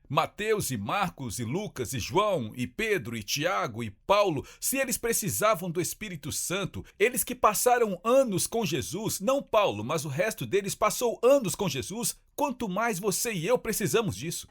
Mateus e Marcos e Lucas e João e Pedro e Tiago e Paulo, se eles precisavam do Espírito Santo, eles que passaram anos com Jesus, não Paulo, mas o resto deles passou anos com Jesus, quanto mais você e eu precisamos disso.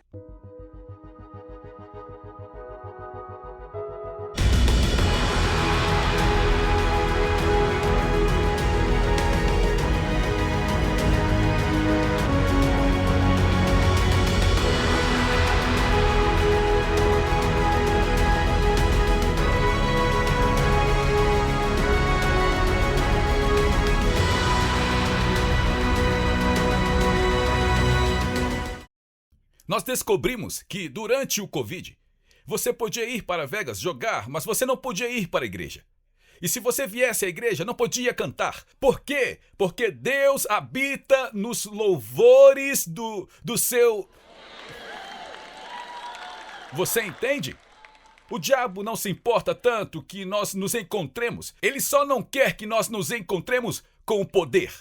Nós descobrimos que, durante o Covid, você podia ir para Vegas jogar, mas você não podia ir para a igreja. E se você viesse à igreja, não podia cantar. Por quê? Porque Deus habita nos louvores do seu... Você entende? O diabo não se importa tanto que nós nos encontremos. Ele só não quer que nós nos encontremos com o poder.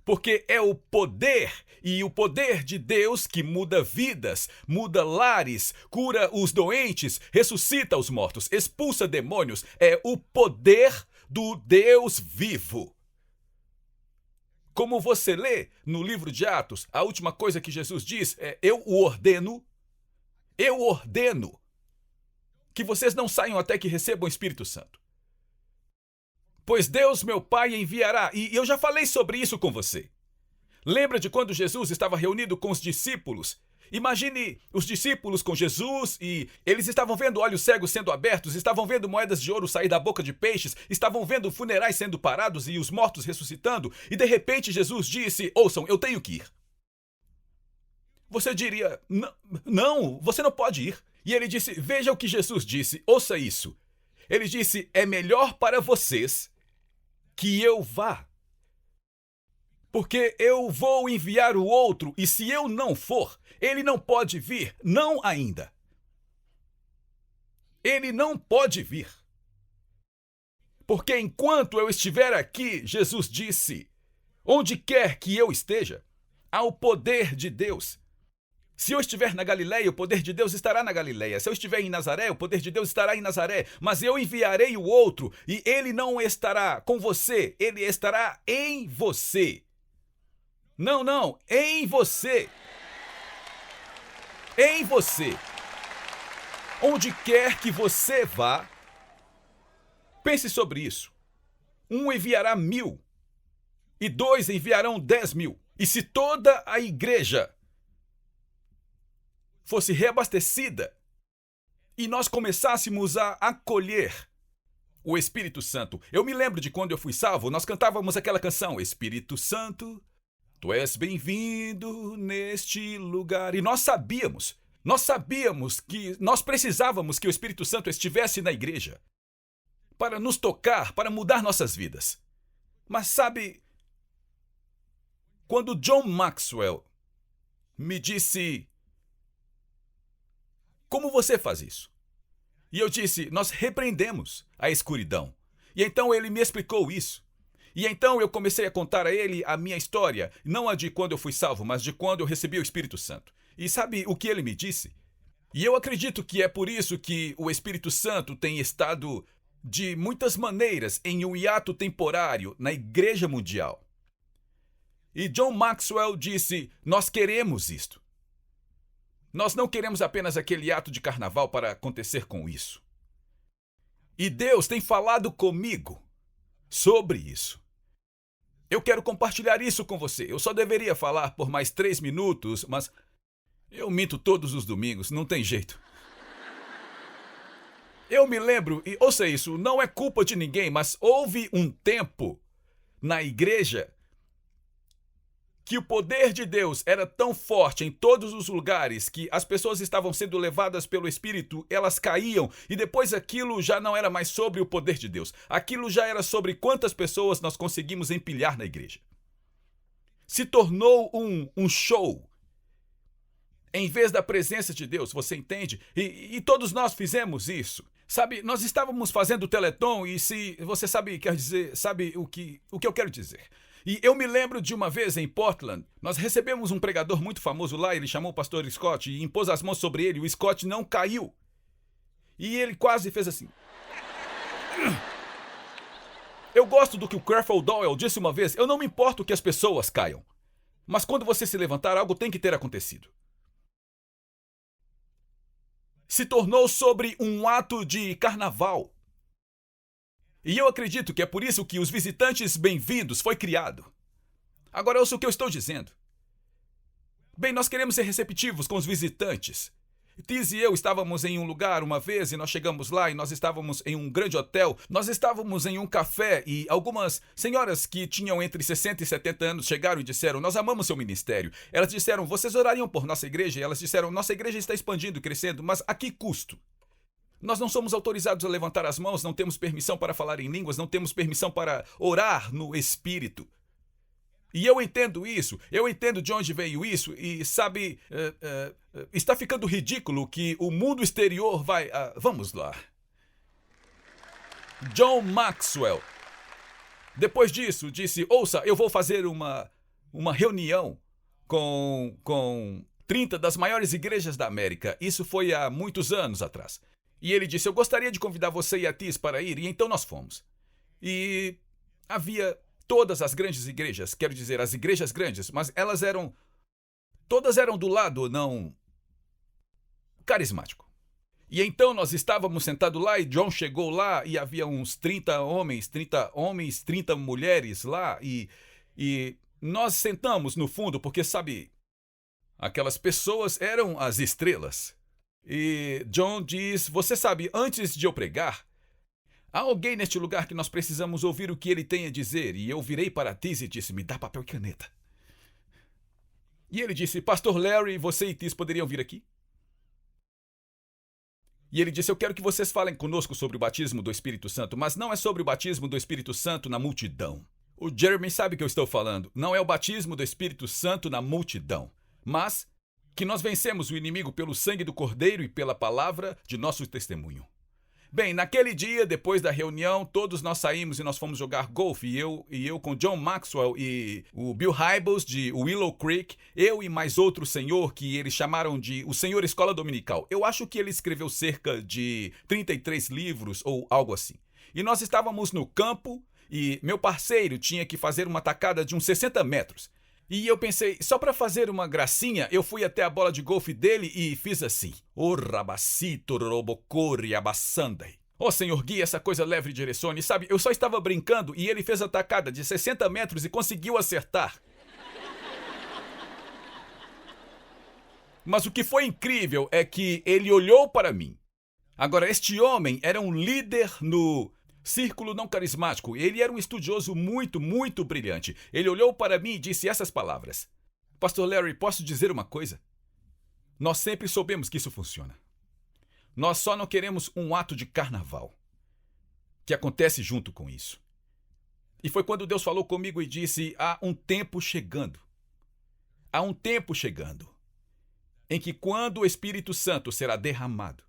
Porque é o poder e o poder de Deus que muda vidas, muda lares, cura os doentes, ressuscita os mortos, expulsa demônios. É o poder do Deus vivo. Como você lê no livro de Atos, a última coisa que Jesus diz é: eu ordeno que vocês não saiam até que recebam o Espírito Santo. Pois Deus, meu Pai, enviará. E eu já falei sobre isso com você. Lembra de quando Jesus estava reunido com os discípulos? Imagine os discípulos com Jesus e eles estavam vendo olhos cegos sendo abertos, estavam vendo moedas de ouro sair da boca de peixes, estavam vendo funerais sendo parados e os mortos ressuscitando, e de repente Jesus disse: ouçam, eu tenho que ir. Você diria: não, você não pode ir. E ele disse: veja o que Jesus disse, ouça isso. Ele disse: é melhor para vocês que eu vá. Porque eu vou enviar o outro, e se eu não for, ele não pode vir, não ainda. Ele não pode vir. Porque enquanto eu estiver aqui, Jesus disse, onde quer que eu esteja, há o poder de Deus. Se eu estiver na Galileia, o poder de Deus estará na Galileia. Se eu estiver em Nazaré, o poder de Deus estará em Nazaré. Mas eu enviarei o outro, e ele não estará com você, ele estará em você. Não, em você. Em você. Onde quer que você vá, pense sobre isso. 1 enviará 1000, e 2 enviarão 10.000. E se toda a igreja fosse reabastecida e nós começássemos a acolher o Espírito Santo. Eu me lembro de quando eu fui salvo, nós cantávamos aquela canção: Espírito Santo, tu és bem-vindo neste lugar. E nós sabíamos que nós precisávamos que o Espírito Santo estivesse na igreja para nos tocar, para mudar nossas vidas. Mas sabe, quando John Maxwell me disse: como você faz isso? E eu disse: nós repreendemos a escuridão. E então ele me explicou isso. E então eu comecei a contar a ele a minha história, não a de quando eu fui salvo, mas de quando eu recebi o Espírito Santo. E sabe o que ele me disse? E eu acredito que é por isso que o Espírito Santo tem estado de muitas maneiras em um hiato temporário na Igreja Mundial. E John Maxwell disse: nós queremos isto. Nós não queremos apenas aquele ato de carnaval para acontecer com isso. E Deus tem falado comigo sobre isso. Eu quero compartilhar isso com você. Eu só deveria falar por mais 3 minutos, mas eu minto todos os domingos, não tem jeito. Eu me lembro, e ouça isso, não é culpa de ninguém, mas houve um tempo na igreja que o poder de Deus era tão forte em todos os lugares que as pessoas estavam sendo levadas pelo Espírito, elas caíam, e depois aquilo já não era mais sobre o poder de Deus. Aquilo já era sobre quantas pessoas nós conseguimos empilhar na igreja. Se tornou um show em vez da presença de Deus, você entende? E todos nós fizemos isso. Sabe, nós estávamos fazendo o Teleton, e se você sabe, quer dizer, sabe o que eu quero dizer. E eu me lembro de uma vez em Portland, nós recebemos um pregador muito famoso lá, ele chamou o pastor Scott e impôs as mãos sobre ele, o Scott não caiu. E ele quase fez assim. Eu gosto do que o Creflo Dollar disse uma vez, eu não me importo que as pessoas caiam, mas quando você se levantar, algo tem que ter acontecido. Se tornou sobre um ato de carnaval. E eu acredito que é por isso que os visitantes bem-vindos foi criado. Agora ouça o que eu estou dizendo. Bem, nós queremos ser receptivos com os visitantes. Tiz e eu estávamos em um lugar uma vez e nós chegamos lá e nós estávamos em um grande hotel. Nós estávamos em um café e algumas senhoras que tinham entre 60 e 70 anos chegaram e disseram: nós amamos seu ministério. Elas disseram: vocês orariam por nossa igreja? E elas disseram: nossa igreja está expandindo e crescendo, mas a que custo? Nós não somos autorizados a levantar as mãos, não temos permissão para falar em línguas, não temos permissão para orar no Espírito. E eu entendo isso, eu entendo de onde veio isso, e sabe, está ficando ridículo que o mundo exterior vai... vamos lá. John Maxwell, depois disso, disse: ouça, eu vou fazer uma reunião com 30 das maiores igrejas da América. Isso foi há muitos anos atrás. E ele disse: eu gostaria de convidar você e a Tiz para ir, e então nós fomos. E havia... todas as grandes igrejas, quero dizer, as igrejas grandes, mas todas eram do lado não carismático. E então nós estávamos sentados lá e John chegou lá e havia uns 30 homens, 30 mulheres lá e nós sentamos no fundo porque, sabe, aquelas pessoas eram as estrelas. E John diz: você sabe, antes de eu pregar, há alguém neste lugar que nós precisamos ouvir o que ele tem a dizer. E eu virei para Tiz e disse: me dá papel e caneta. E ele disse: pastor Larry, você e Tiz poderiam vir aqui? E ele disse: eu quero que vocês falem conosco sobre o batismo do Espírito Santo, mas não é sobre o batismo do Espírito Santo na multidão. O Jeremy sabe o que eu estou falando. Não é o batismo do Espírito Santo na multidão, mas que nós vencemos o inimigo pelo sangue do Cordeiro e pela palavra de nosso testemunho. Bem, naquele dia, depois da reunião, todos nós saímos e nós fomos jogar golfe. E eu com John Maxwell e o Bill Hybels de Willow Creek, eu e mais outro senhor que eles chamaram de o Senhor Escola Dominical. Eu acho que ele escreveu cerca de 33 livros ou algo assim. E nós estávamos no campo e meu parceiro tinha que fazer uma tacada de uns 60 metros. E eu pensei, só para fazer uma gracinha, eu fui até a bola de golfe dele e fiz assim: o rabacito robocori abassandai. Ó Senhor, guia essa coisa leve e direcione. Sabe, eu só estava brincando e ele fez a tacada de 60 metros e conseguiu acertar. Mas o que foi incrível é que ele olhou para mim. Agora, este homem era um líder no círculo não carismático. Ele era um estudioso muito, muito brilhante. Ele olhou para mim e disse essas palavras: pastor Larry, posso dizer uma coisa? Nós sempre soubemos que isso funciona. Nós só não queremos um ato de carnaval que acontece junto com isso. E foi quando Deus falou comigo e disse: há um tempo chegando. Há um tempo chegando em que, quando o Espírito Santo será derramado,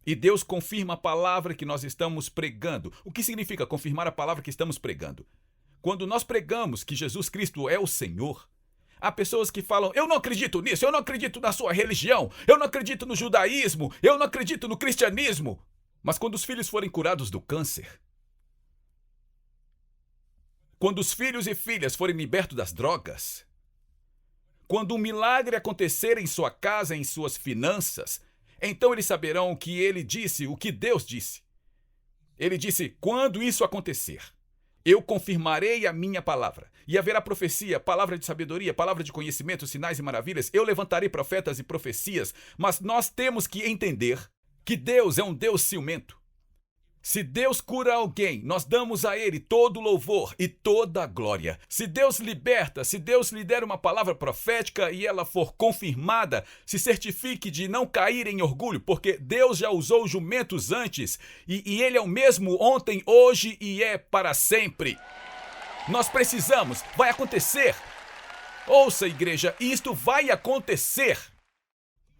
e Deus confirma a palavra que nós estamos pregando. O que significa confirmar a palavra que estamos pregando? Quando nós pregamos que Jesus Cristo é o Senhor, há pessoas que falam: eu não acredito nisso, eu não acredito na sua religião, eu não acredito no judaísmo, eu não acredito no cristianismo. Mas quando os filhos forem curados do câncer, quando os filhos e filhas forem libertos das drogas, quando um milagre acontecer em sua casa, em suas finanças, então eles saberão o que ele disse, o que Deus disse. Ele disse: quando isso acontecer, eu confirmarei a minha palavra. E haverá profecia, palavra de sabedoria, palavra de conhecimento, sinais e maravilhas. Eu levantarei profetas e profecias. Mas nós temos que entender que Deus é um Deus ciumento. Se Deus cura alguém, nós damos a Ele todo o louvor e toda a glória. Se Deus liberta, se Deus lhe der uma palavra profética e ela for confirmada, se certifique de não cair em orgulho, porque Deus já usou jumentos antes e Ele é o mesmo ontem, hoje e é para sempre. Nós precisamos, vai acontecer. Ouça, igreja, isto vai acontecer.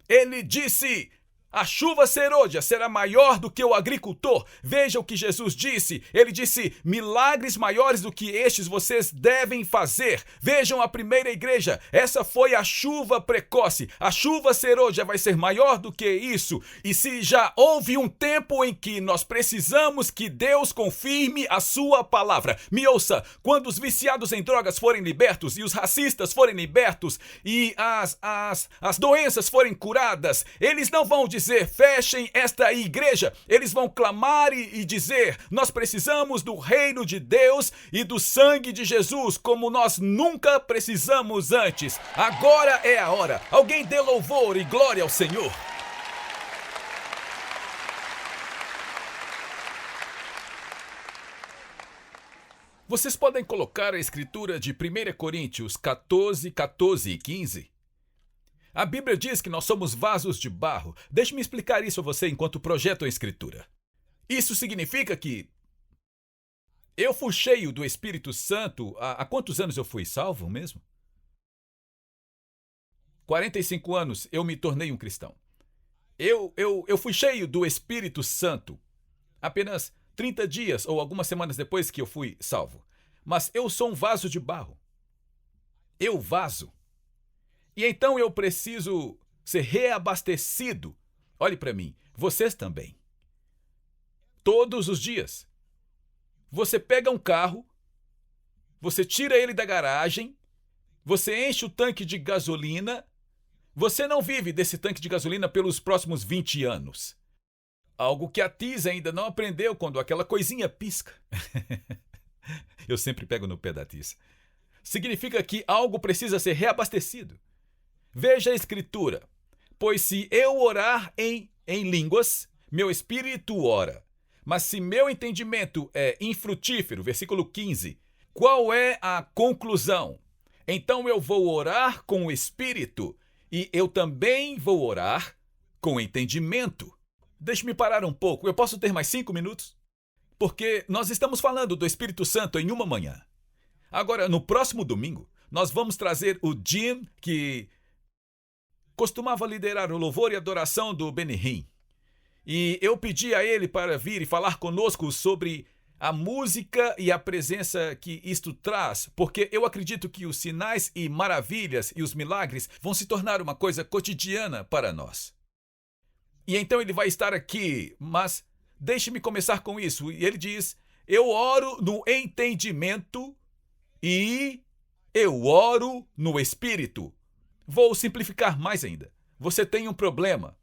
Ele disse: A chuva serôdia será maior do que o agricultor. Veja o que Jesus disse. Ele disse, milagres maiores do que estes vocês devem fazer. Vejam a primeira igreja. Essa foi a chuva precoce. A chuva serôdia vai ser maior do que isso. E se já houve um tempo em que nós precisamos que Deus confirme a sua palavra. Me ouça, quando os viciados em drogas forem libertos e os racistas forem libertos e as doenças forem curadas, eles não vão dizer, fechem esta igreja. Eles vão clamar e dizer, nós precisamos do reino de Deus e do sangue de Jesus como nós nunca precisamos antes. Agora é a hora. Alguém dê louvor e glória ao Senhor. Vocês podem colocar a escritura de 1 Coríntios 14, 14 e 15? A Bíblia diz que nós somos vasos de barro. Deixe-me explicar isso a você enquanto projeto a escritura. Isso significa que eu fui cheio do Espírito Santo. Há quantos anos eu fui salvo mesmo? 45 anos eu me tornei um cristão. Eu fui cheio do Espírito Santo apenas 30 dias ou algumas semanas depois que eu fui salvo. Mas eu sou um vaso de barro. Eu vaso. E então eu preciso ser reabastecido. Olhe para mim, vocês também. Todos os dias. Você pega um carro, você tira ele da garagem, você enche o tanque de gasolina. Você não vive desse tanque de gasolina pelos próximos 20 anos. Algo que a Tis ainda não aprendeu quando aquela coisinha pisca. Eu sempre pego no pé da Tis. Significa que algo precisa ser reabastecido. Veja a escritura. Pois se eu orar em línguas, meu espírito ora. Mas se meu entendimento é infrutífero, versículo 15, qual é a conclusão? Então eu vou orar com o espírito e eu também vou orar com entendimento. Deixe-me parar um pouco. Eu posso ter mais 5 minutos? Porque nós estamos falando do Espírito Santo em uma manhã. Agora, no próximo domingo, nós vamos trazer o Jim, que costumava liderar o louvor e adoração do Benihim. E eu pedi a ele para vir e falar conosco sobre a música e a presença que isto traz, porque eu acredito que os sinais e maravilhas e os milagres vão se tornar uma coisa cotidiana para nós. E então ele vai estar aqui, mas deixe-me começar com isso. E ele diz, eu oro no entendimento e eu oro no espírito. Vou simplificar mais ainda. Você tem um problema.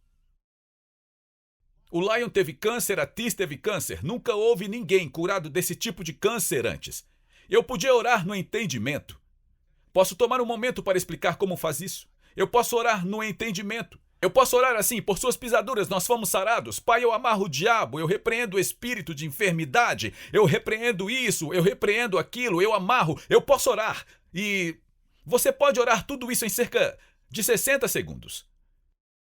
O Lion teve câncer, a Tis teve câncer. Nunca houve ninguém curado desse tipo de câncer antes. Eu podia orar no entendimento. Posso tomar um momento para explicar como faz isso? Eu posso orar no entendimento. Eu posso orar assim, por suas pisaduras nós fomos sarados. Pai, eu amarro o diabo, eu repreendo o espírito de enfermidade, eu repreendo isso, eu repreendo aquilo, eu amarro. Eu posso orar. E você pode orar tudo isso em cerca de 60 segundos.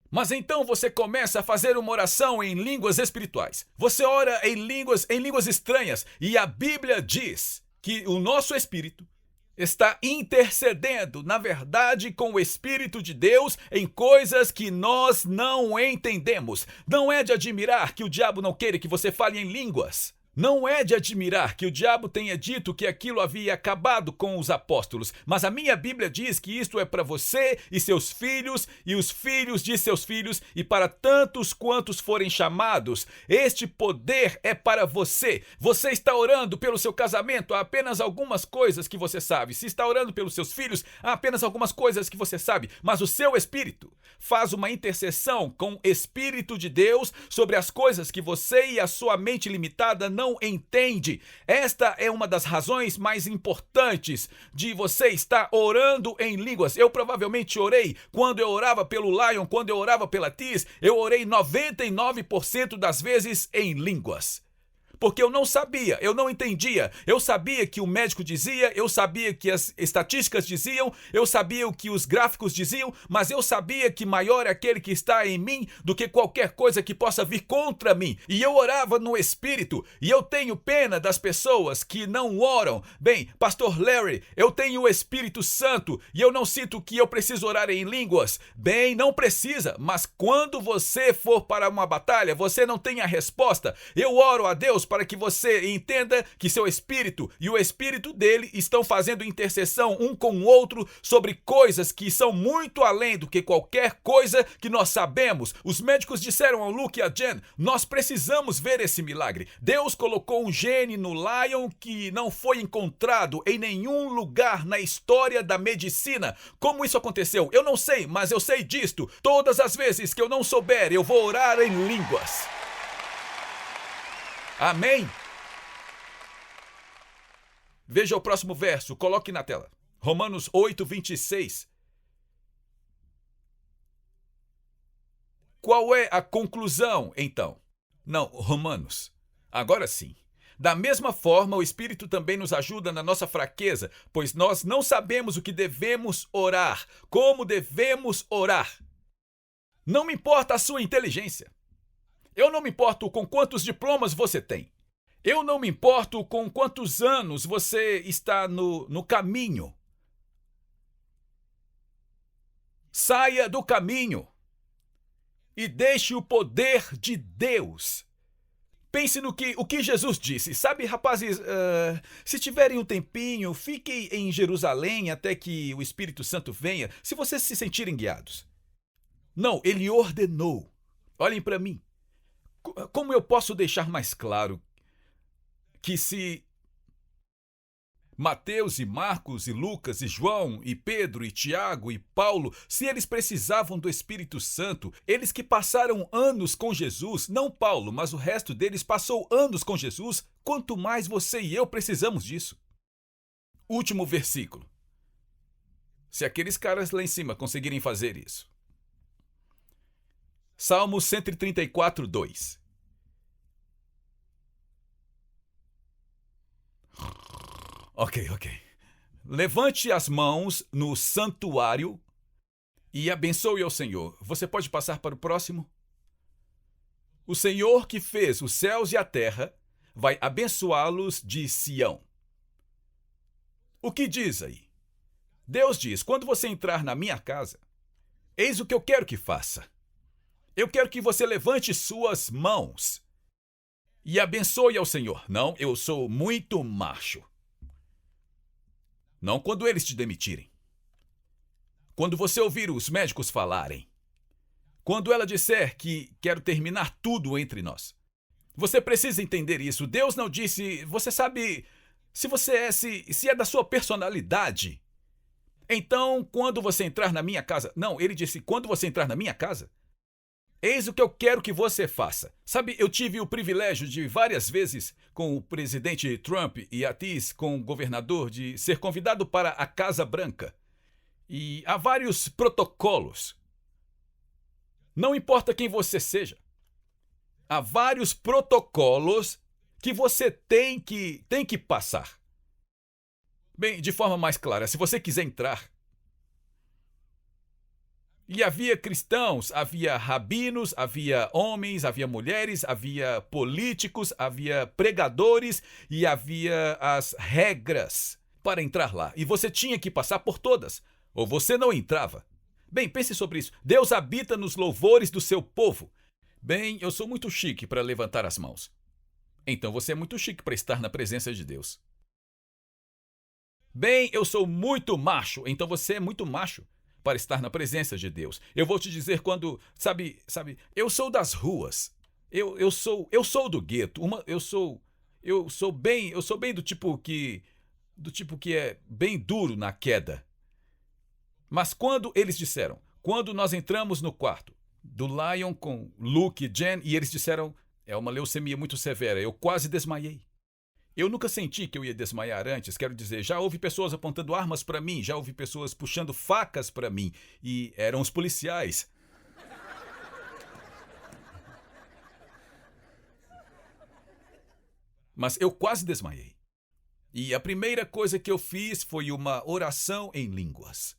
Mas então você começa a fazer uma oração em línguas espirituais. Você ora em línguas estranhas. E a Bíblia diz que o nosso espírito está intercedendo, na verdade, com o Espírito de Deus em coisas que nós não entendemos. Não é de admirar que o diabo não queira que você fale em línguas. Não é de admirar que o diabo tenha dito que aquilo havia acabado com os apóstolos, mas a minha Bíblia diz que isto é para você e seus filhos e os filhos de seus filhos e para tantos quantos forem chamados. Este poder é para você. Você está orando pelo seu casamento, há apenas algumas coisas que você sabe. Se está orando pelos seus filhos, há apenas algumas coisas que você sabe, mas o seu espírito faz uma intercessão com o Espírito de Deus sobre as coisas que você e a sua mente limitada não entende. Esta é uma das razões mais importantes de você estar orando em línguas. Eu provavelmente orei quando eu orava pelo Lion, quando eu orava pela Tis, eu orei 99% das vezes em línguas. porque eu não sabia, eu não entendia. Eu sabia que o médico dizia, eu sabia que as estatísticas diziam, eu sabia o que os gráficos diziam, mas eu sabia que maior é aquele que está em mim do que qualquer coisa que possa vir contra mim. E eu orava no Espírito, e eu tenho pena das pessoas que não oram. Bem, Pastor Larry, eu tenho o Espírito Santo, e eu não sinto que eu preciso orar em línguas. Bem, não precisa, mas quando você for para uma batalha, você não tem a resposta. Eu oro a Deus para que você entenda que seu espírito e o espírito dele estão fazendo intercessão um com o outro sobre coisas que são muito além do que qualquer coisa que nós sabemos. Os médicos disseram ao Luke e a Jen, nós precisamos ver esse milagre. Deus colocou um gene no Lion que não foi encontrado em nenhum lugar na história da medicina. Como isso aconteceu? Eu não sei, mas eu sei disto. Todas as vezes que eu não souber, eu vou orar em línguas. Amém? Veja o próximo verso, coloque na tela. Romanos 8, 26. Qual é a conclusão, então? Não, Romanos. Agora sim. Da mesma forma, o Espírito também nos ajuda na nossa fraqueza, pois nós não sabemos o que devemos orar, como devemos orar. Não me importa a sua inteligência. Eu não me importo com quantos diplomas você tem. Eu não me importo com quantos anos você está no caminho. Saia do caminho e deixe o poder de Deus. Pense no o que Jesus disse. Sabe, rapazes, se tiverem um tempinho, fiquem em Jerusalém até que o Espírito Santo venha, se vocês se sentirem guiados. Não, ele ordenou. Olhem para mim. Como eu posso deixar mais claro que se Mateus e Marcos e Lucas e João e Pedro e Tiago e Paulo, se eles precisavam do Espírito Santo, eles que passaram anos com Jesus, não Paulo, mas o resto deles passou anos com Jesus, quanto mais você e eu precisamos disso. Último versículo. Se aqueles caras lá em cima conseguirem fazer isso. Salmo 134, 2. Ok. Levante as mãos no santuário e abençoe ao Senhor. Você pode passar para o próximo? O Senhor que fez os céus e a terra vai abençoá-los de Sião. O que diz aí? Deus diz, quando você entrar na minha casa, eis o que eu quero que faça. Eu quero que você levante suas mãos e abençoe ao Senhor. Não, eu sou muito macho. Não quando eles te demitirem. Quando você ouvir os médicos falarem. Quando ela disser que quero terminar tudo entre nós. Você precisa entender isso. Deus não disse, você sabe, se é da sua personalidade. Então, quando você entrar na minha casa... Não, ele disse, quando você entrar na minha casa, eis o que eu quero que você faça. Sabe, eu tive o privilégio de várias vezes com o presidente Trump e até com o governador de ser convidado para a Casa Branca. E há vários protocolos. Não importa quem você seja. Há vários protocolos que você tem que passar. Bem, de forma mais clara, se você quiser entrar... E havia cristãos, havia rabinos, havia homens, havia mulheres, havia políticos, havia pregadores e havia as regras para entrar lá. E você tinha que passar por todas, ou você não entrava. Bem, pense sobre isso. Deus habita nos louvores do seu povo. Bem, eu sou muito chique para levantar as mãos. Então você é muito chique para estar na presença de Deus. Bem, eu sou muito macho. Então você é muito macho para estar na presença de Deus. Eu vou te dizer quando, sabe, eu sou das ruas. Eu sou do gueto. Eu sou bem do tipo que é bem duro na queda. Mas quando eles disseram, quando nós entramos no quarto do Lion com Luke e Jen, e eles disseram, é uma leucemia muito severa, eu quase desmaiei. Eu nunca senti que eu ia desmaiar antes, quero dizer, já houve pessoas apontando armas para mim, já houve pessoas puxando facas para mim, e eram os policiais. mas eu quase desmaiei. E a primeira coisa que eu fiz foi uma oração em línguas.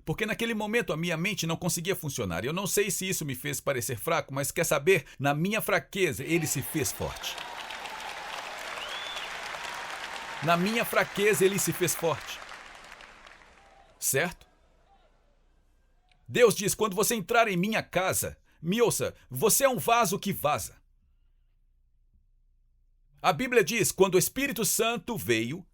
Porque naquele momento a minha mente não conseguia funcionar. Eu não sei se isso me fez parecer fraco, mas quer saber? Na minha fraqueza, ele se fez forte. Na minha fraqueza, ele se fez forte. Certo? Deus diz, quando você entrar em minha casa, me ouça, você é um vaso que vaza. A Bíblia diz, quando o Espírito Santo veio,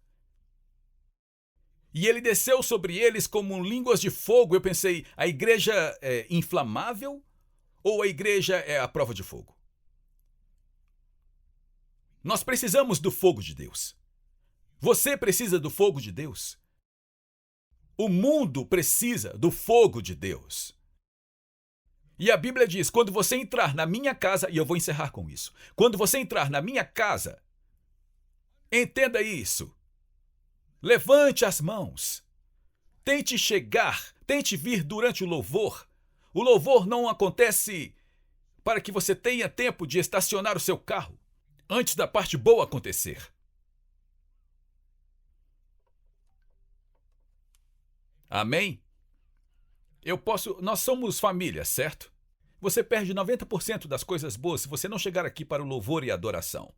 e ele desceu sobre eles como línguas de fogo, eu pensei, a igreja é inflamável ou a igreja é a prova de fogo? Nós precisamos do fogo de Deus. Você precisa do fogo de Deus. O mundo precisa do fogo de Deus. E a Bíblia diz, quando você entrar na minha casa, e eu vou encerrar com isso, quando você entrar na minha casa, entenda isso. Levante as mãos. Tente chegar, tente vir durante o louvor. O louvor não acontece para que você tenha tempo de estacionar o seu carro antes da parte boa acontecer. Amém? Nós somos família, certo? Você perde 90% das coisas boas se você não chegar aqui para o louvor e a adoração.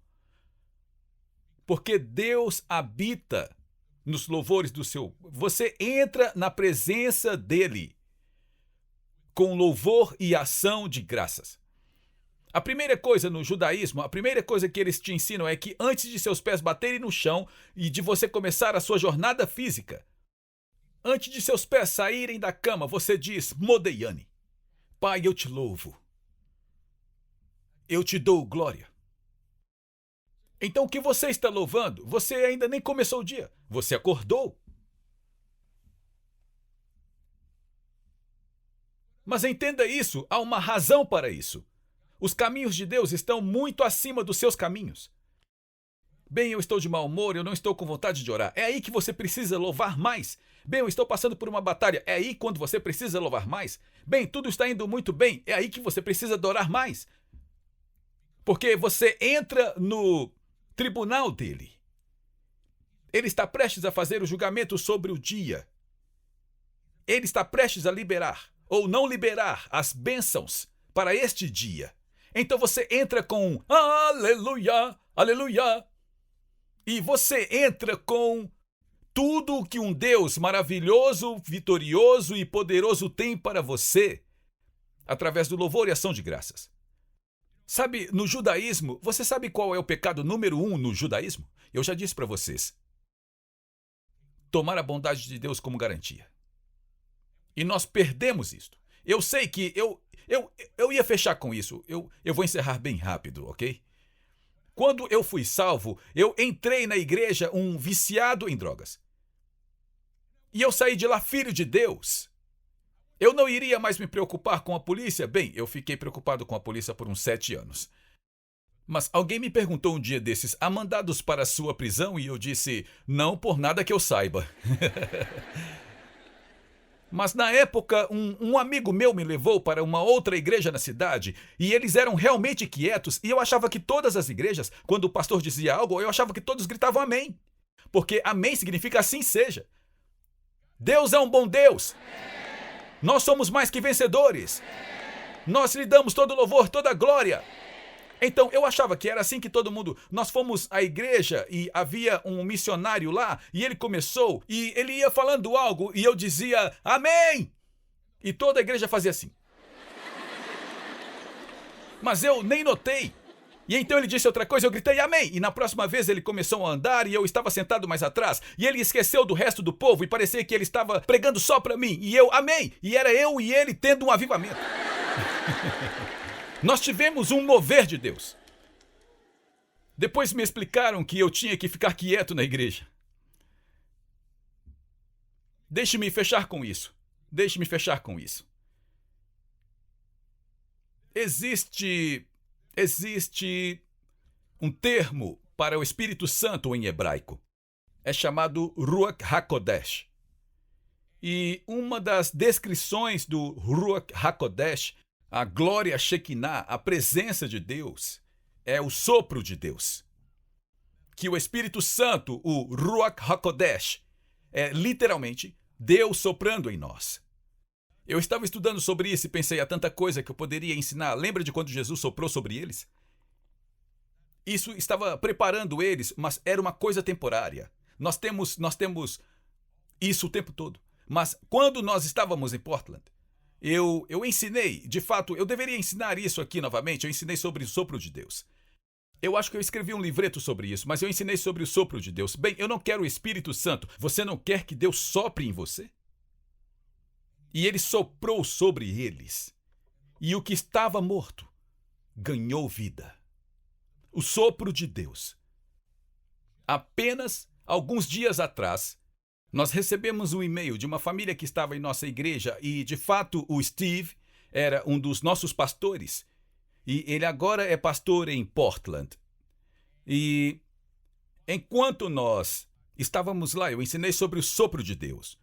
Porque Deus habita nos louvores do seu... Você entra na presença dele com louvor e ação de graças. A primeira coisa no judaísmo, a primeira coisa que eles te ensinam é que antes de seus pés baterem no chão e de você começar a sua jornada física, antes de seus pés saírem da cama, você diz, Modeiane, Pai, eu te louvo. Eu te dou glória. Então o que você está louvando? Você ainda nem começou o dia. Você acordou. Mas entenda isso, há uma razão para isso. Os caminhos de Deus estão muito acima dos seus caminhos. Bem, eu estou de mau humor, eu não estou com vontade de orar. É aí que você precisa louvar mais. Bem, eu estou passando por uma batalha. É aí quando você precisa louvar mais. Bem, tudo está indo muito bem. É aí que você precisa adorar mais. Porque você entra no tribunal dele. Ele está prestes a fazer o julgamento sobre o dia. Ele está prestes a liberar ou não liberar as bênçãos para este dia. Então você entra com aleluia, aleluia. E você entra com tudo o que um Deus maravilhoso, vitorioso e poderoso tem para você através do louvor e ação de graças. Sabe, no judaísmo, você sabe qual é o pecado número 1 no judaísmo? Eu já disse para vocês. Tomar a bondade de Deus como garantia. E nós perdemos isto. Eu sei que eu ia fechar com isso. Eu vou encerrar bem rápido, ok? Quando eu fui salvo, eu entrei na igreja um viciado em drogas. E eu saí de lá filho de Deus. Eu não iria mais me preocupar com a polícia? Bem, eu fiquei preocupado com a polícia por uns 7 anos. Mas alguém me perguntou um dia desses, há mandados para a sua prisão? E eu disse, não por nada que eu saiba. Mas na época, um amigo meu me levou para uma outra igreja na cidade e eles eram realmente quietos e eu achava que todas as igrejas, quando o pastor dizia algo, eu achava que todos gritavam amém. Porque amém significa assim seja. Deus é um bom Deus. Nós somos mais que vencedores. Nós lhe damos todo louvor, toda glória. Então, eu achava que era assim que todo mundo... Nós fomos à igreja e havia um missionário lá e ele começou e ele ia falando algo e eu dizia, amém! E toda a igreja fazia assim. Mas eu nem notei. E então ele disse outra coisa, eu gritei amém. E na próxima vez ele começou a andar e eu estava sentado mais atrás. E ele esqueceu do resto do povo e parecia que ele estava pregando só para mim. E eu, amém. E era eu e ele tendo um avivamento. Nós tivemos um mover de Deus. Depois me explicaram que eu tinha que ficar quieto na igreja. Deixe-me fechar com isso. Deixe-me fechar com isso. Existe um termo para o Espírito Santo em hebraico. É chamado Ruach HaKodesh. E uma das descrições do Ruach HaKodesh, a glória Shekinah, a presença de Deus, é o sopro de Deus. que o Espírito Santo, o Ruach HaKodesh, é literalmente Deus soprando em nós. Eu estava estudando sobre isso e pensei a tanta coisa que eu poderia ensinar. Lembra de quando Jesus soprou sobre eles? Isso estava preparando eles, mas era uma coisa temporária. Nós temos isso o tempo todo. Mas quando nós estávamos em Portland, eu ensinei, de fato, eu deveria ensinar isso aqui novamente. Eu ensinei sobre o sopro de Deus. Eu acho que eu escrevi um livreto sobre isso, mas eu ensinei sobre o sopro de Deus. Bem, eu não quero o Espírito Santo. Você não quer que Deus sopre em você? E ele soprou sobre eles. E o que estava morto ganhou vida. O sopro de Deus. Apenas alguns dias atrás, nós recebemos um e-mail de uma família que estava em nossa igreja e, de fato, o Steve era um dos nossos pastores. E ele agora é pastor em Portland. E enquanto nós estávamos lá, eu ensinei sobre o sopro de Deus.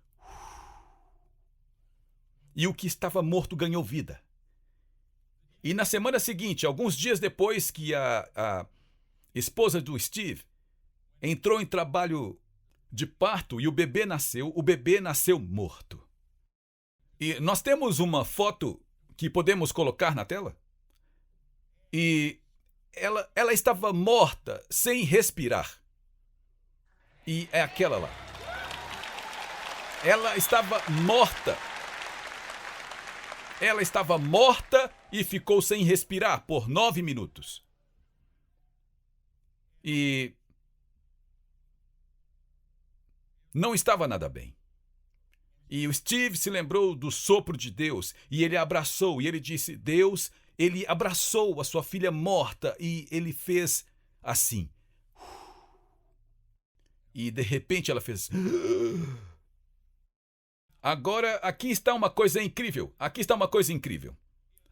E o que estava morto ganhou vida. E na semana seguinte, alguns dias depois que a esposa do Steve entrou em trabalho de parto e o bebê nasceu morto. E nós temos uma foto que podemos colocar na tela? E ela estava morta, sem respirar. E é aquela lá. Ela estava morta. Ela estava morta e ficou sem respirar por 9 minutos. E não estava nada bem. E o Steve se lembrou do sopro de Deus e ele abraçou, e ele disse, Deus, ele abraçou a sua filha morta e ele fez assim. E de repente ela fez... Agora, aqui está uma coisa incrível. Aqui está uma coisa incrível.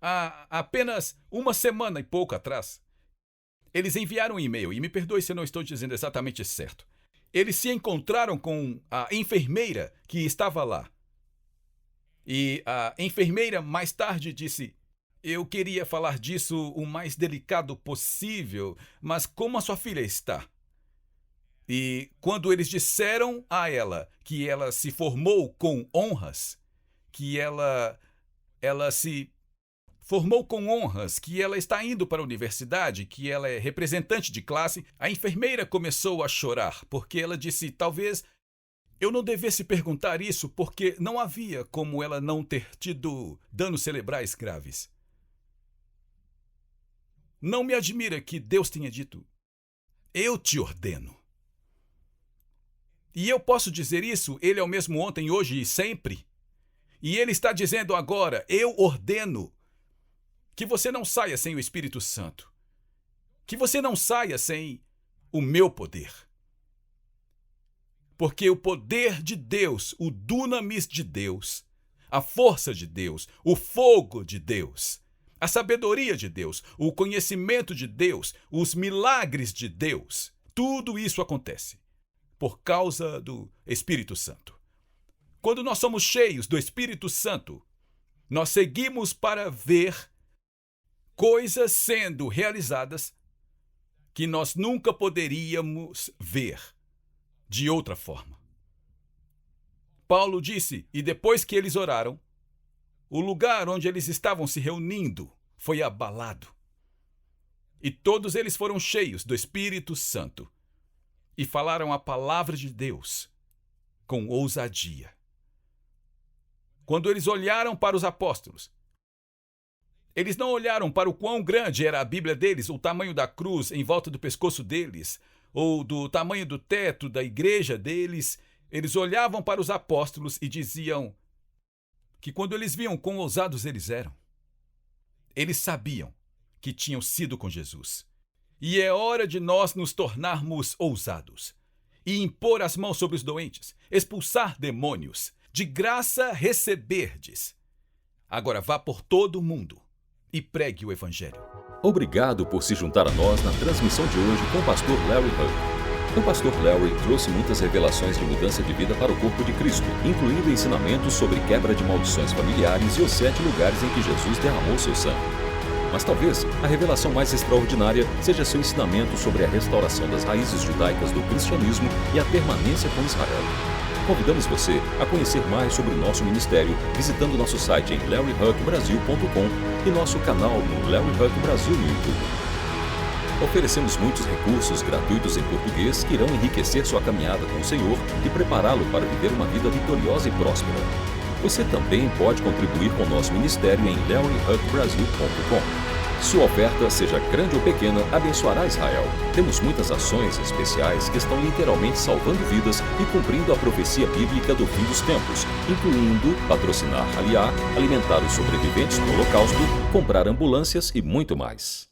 Há apenas uma semana e pouco atrás, eles enviaram um e-mail, e me perdoe se eu não estou dizendo exatamente certo. Eles se encontraram com a enfermeira que estava lá. E a enfermeira mais tarde disse, eu queria falar disso o mais delicado possível, mas como a sua filha está? E quando eles disseram a ela que ela se formou com honras, que ela se formou com honras, que ela está indo para a universidade, que ela é representante de classe, a enfermeira começou a chorar, porque ela disse, talvez eu não devesse perguntar isso, porque não havia como ela não ter tido danos cerebrais graves. Não me admira que Deus tenha dito, eu te ordeno. E eu posso dizer isso, ele é o mesmo ontem, hoje e sempre. E ele está dizendo agora, eu ordeno que você não saia sem o Espírito Santo. Que você não saia sem o meu poder. Porque o poder de Deus, o dunamis de Deus, a força de Deus, o fogo de Deus, a sabedoria de Deus, o conhecimento de Deus, os milagres de Deus, tudo isso acontece por causa do Espírito Santo. Quando nós somos cheios do Espírito Santo, nós seguimos para ver coisas sendo realizadas que nós nunca poderíamos ver de outra forma. Paulo disse, e depois que eles oraram, o lugar onde eles estavam se reunindo foi abalado. E todos eles foram cheios do Espírito Santo e falaram a palavra de Deus com ousadia. Quando eles olharam para os apóstolos, eles não olharam para o quão grande era a Bíblia deles, o tamanho da cruz em volta do pescoço deles, ou do tamanho do teto da igreja deles. Eles olhavam para os apóstolos e diziam que quando eles viam quão ousados eles eram, eles sabiam que tinham sido com Jesus. E é hora de nós nos tornarmos ousados e impor as mãos sobre os doentes, expulsar demônios, de graça receberdes. Agora vá por todo o mundo e pregue o Evangelho. Obrigado por se juntar a nós na transmissão de hoje com o pastor Larry Huff. O pastor Larry trouxe muitas revelações de mudança de vida para o corpo de Cristo, incluindo ensinamentos sobre quebra de maldições familiares e os 7 lugares em que Jesus derramou seu sangue. Mas talvez a revelação mais extraordinária seja seu ensinamento sobre a restauração das raízes judaicas do cristianismo e a permanência com Israel. Convidamos você a conhecer mais sobre o nosso ministério visitando nosso site em larryhuckbrasil.com e nosso canal no Larry Huck Brasil no YouTube. Oferecemos muitos recursos gratuitos em português que irão enriquecer sua caminhada com o Senhor e prepará-lo para viver uma vida vitoriosa e próspera. Você também pode contribuir com o nosso ministério em larryhuckbrasil.com. Sua oferta, seja grande ou pequena, abençoará Israel. Temos muitas ações especiais que estão literalmente salvando vidas e cumprindo a profecia bíblica do fim dos tempos, incluindo patrocinar Aliá, alimentar os sobreviventes do Holocausto, comprar ambulâncias e muito mais.